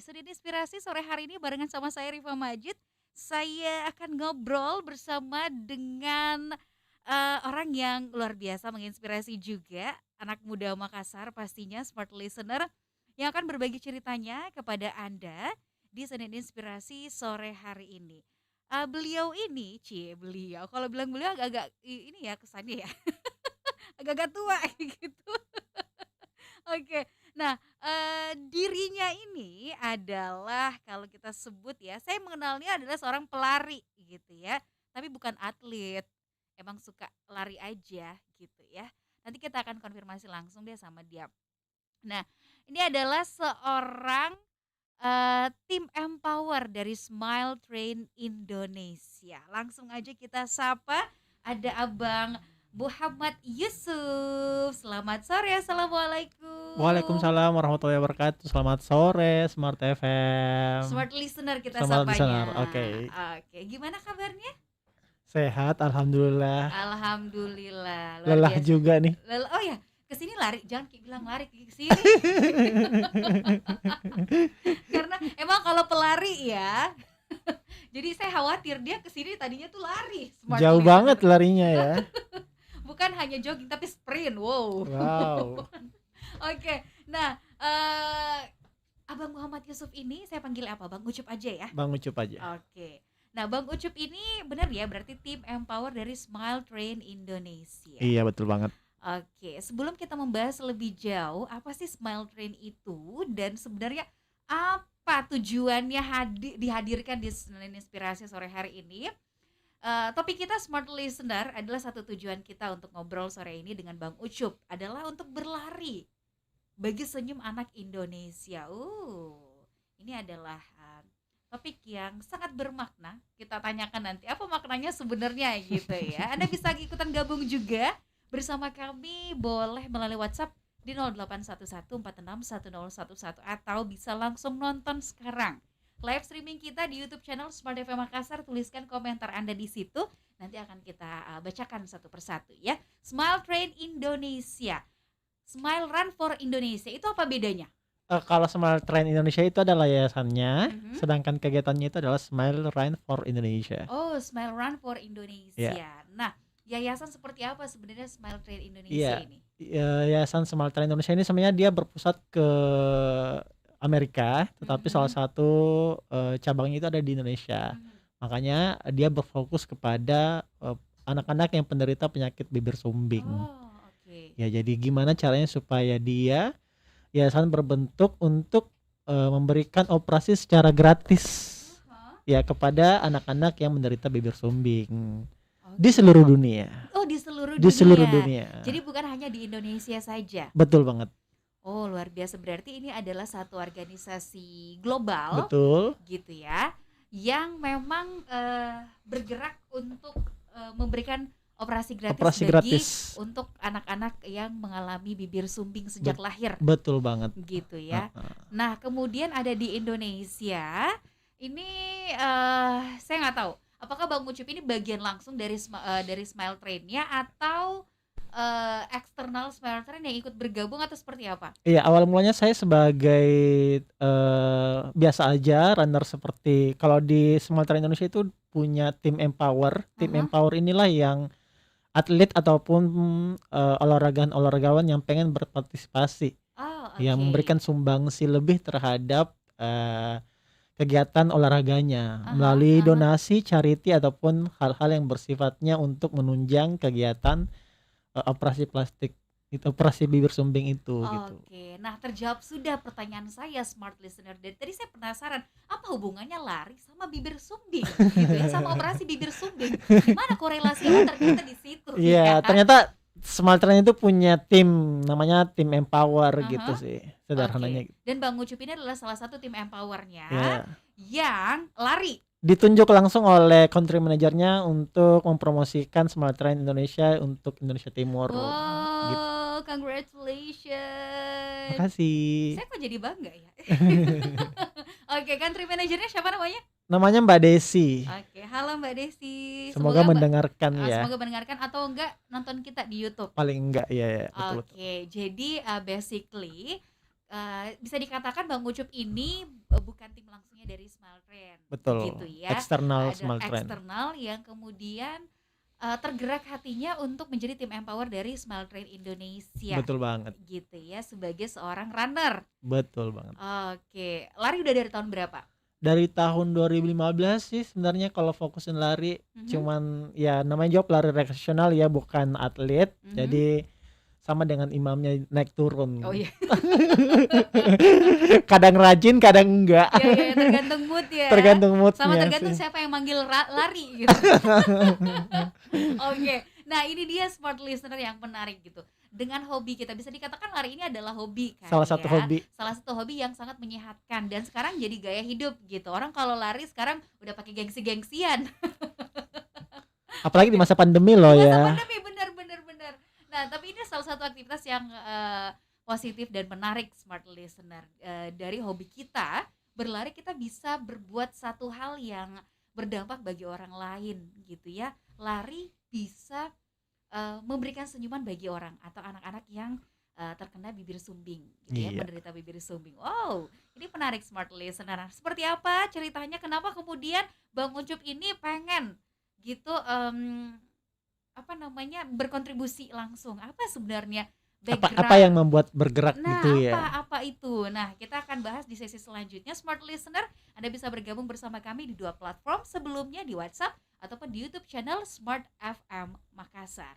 Senin Inspirasi sore hari ini barengan sama saya Rifa Majid. Saya akan ngobrol bersama dengan orang yang luar biasa menginspirasi juga, anak muda Makassar pastinya smart listener yang akan berbagi ceritanya kepada Anda di Senin Inspirasi sore hari ini. Beliau ini, beliau. Kalau bilang beliau agak-agak ini ya kesannya ya, agak-agak tua gitu. Oke. Nah, dirinya ini adalah kalau kita sebut ya, saya mengenalnya adalah seorang pelari gitu ya, tapi bukan atlet, emang suka lari aja gitu ya. Nanti kita akan konfirmasi langsung deh sama dia. Nah, ini adalah seorang, tim empower dari Smile Train Indonesia. Langsung aja kita sapa, ada Abang Muhammad Yusuf. Selamat sore, assalamualaikum. Waalaikumsalam warahmatullahi wabarakatuh. Selamat sore Smart FM. Smart listener kita Selamat listener. sapanya. Oke. Oke, gimana kabarnya? Sehat alhamdulillah. Alhamdulillah, luar Lelah biasa. juga nih. Oh ya, kesini lari, jangan bilang lari ke sini. Karena emang kalau pelari ya. Jadi saya khawatir dia kesini tadinya tuh lari. Smart Jauh listener. banget larinya ya. Bukan hanya jogging tapi sprint. Wow. Wow. Oke. Nah, Abang Muhammad Yusuf ini saya panggil apa? Bang Ucup aja ya. Bang Ucup aja. Oke. Nah, Bang Ucup ini benar ya berarti tim empower dari Smile Train Indonesia. Iya betul banget. Oke, sebelum kita membahas lebih jauh, apa sih Smile Train itu dan sebenarnya apa tujuannya dihadirkan di Senin Inspirasi sore hari ini? Topik kita Smart Listener adalah satu tujuan kita untuk ngobrol sore ini dengan Bang Ucup adalah untuk berlari bagi senyum anak Indonesia. Ini adalah topik yang sangat bermakna. Kita tanyakan nanti apa maknanya sebenarnya gitu ya. Anda bisa ikutan gabung juga bersama kami, boleh melalui WhatsApp di 0811461011 atau bisa langsung nonton sekarang live streaming kita di YouTube channel Smart FM Makassar. Tuliskan komentar Anda di situ, nanti akan kita bacakan satu persatu ya. Smile Train Indonesia, Smile Run for Indonesia, itu apa bedanya? Kalau Smile Train Indonesia itu adalah yayasannya, sedangkan kegiatannya itu adalah Smile Run for Indonesia. Oh, Smile Run for Indonesia. Yeah. Nah, yayasan seperti apa sebenarnya Smile Train Indonesia ini? Yayasan Smile Train Indonesia ini sebenarnya dia berpusat ke Amerika, tetapi salah satu cabangnya itu ada di Indonesia. Makanya dia berfokus kepada anak-anak yang penderita penyakit bibir sumbing. Ya, jadi gimana caranya supaya dia yayasan berbentuk untuk memberikan operasi secara gratis ya kepada anak-anak yang menderita bibir sumbing. Di seluruh dunia. Oh, di seluruh dunia. Jadi bukan hanya di Indonesia saja. Betul banget. Oh, luar biasa. Berarti ini adalah satu organisasi global. Betul. Gitu ya. Yang memang bergerak untuk memberikan operasi gratis untuk anak-anak yang mengalami bibir sumbing sejak lahir. Betul banget. Gitu ya. Nah, kemudian ada di Indonesia. Ini saya nggak tahu. Apakah Bang Ucup ini bagian langsung dari Smile Train-nya atau eksternal Smile Train yang ikut bergabung atau seperti apa? Iya, awal mulanya saya sebagai biasa aja runner, seperti kalau di Smile Train Indonesia itu punya tim empower. Tim empower inilah yang atlet ataupun olahragawan yang pengen berpartisipasi, yang memberikan sumbangsi lebih terhadap kegiatan olahraganya melalui donasi, charity ataupun hal-hal yang bersifatnya untuk menunjang kegiatan operasi plastik itu, operasi bibir sumbing itu gitu. Oke, nah terjawab sudah pertanyaan saya Smart Listener. Dari tadi saya penasaran apa hubungannya lari sama bibir sumbing gitu ya, sama operasi bibir sumbing. Gimana korelasinya ternyata di situ? Iya, ternyata Smart Train itu punya tim namanya tim empower gitu sih sederhananya. Dan Bang Ucup ini adalah salah satu tim empowernya yang lari. Ditunjuk langsung oleh country manajernya untuk mempromosikan Smart Train Indonesia untuk Indonesia Timur. Gitu. Congratulations. Makasih. Saya kok jadi bangga ya. Oke, country manajernya siapa namanya? Namanya Mbak Desi. Oke, halo Mbak Desi. Semoga mendengarkan ya. Semoga mendengarkan atau enggak nonton kita di YouTube. Paling enggak ya. Oke, jadi basically bisa dikatakan Bang Ucup ini, bukan tim langsungnya dari Smile Train, Betul, gitu ya. eksternal Ada Small Trend. eksternal yang kemudian, tergerak hatinya untuk menjadi tim empower dari Smile Train Indonesia, Betul banget, gitu ya, sebagai seorang runner. betul banget. Oke, lari udah dari tahun berapa? Dari tahun 2015 sih sebenarnya kalau fokusin lari, Mhm, cuman ya namanya job lari rekreasional ya bukan atlet, mhm. jadi sama dengan imamnya naik Oh turun. iya, Kadang rajin, kadang enggak, iya iya, tergantung mood ya, tergantung sama mood-nya tergantung sih. siapa yang manggil lari gitu. Oke, nah ini dia smart listener yang menarik gitu. Dengan hobi kita bisa dikatakan lari ini adalah hobi kan Salah satu ya. hobi, Salah satu hobi yang sangat menyehatkan dan sekarang jadi gaya hidup gitu. Orang kalau lari sekarang udah pakai gengsi-gengsian. apalagi di masa pandemi Di loh masa ya. pandemi benar benar benar. Nah, tapi ini salah satu aktivitas yang positif dan menarik smart listener. Dari hobi kita berlari kita bisa berbuat satu hal yang berdampak bagi orang lain gitu ya. Lari bisa memberikan senyuman bagi orang atau anak-anak yang terkena bibir sumbing gitu ya, Iya. menderita bibir sumbing. Wow, ini menarik smart listener. Nah, seperti apa ceritanya kenapa kemudian Bang Ucup ini pengen gitu apa namanya berkontribusi langsung. Apa sebenarnya Apa yang background? membuat bergerak gitu Nah, ya. apa itu? Nah, kita akan bahas di sesi selanjutnya. Smart listener, Anda bisa bergabung bersama kami di dua platform sebelumnya di WhatsApp ataupun di YouTube channel Smart FM Makassar.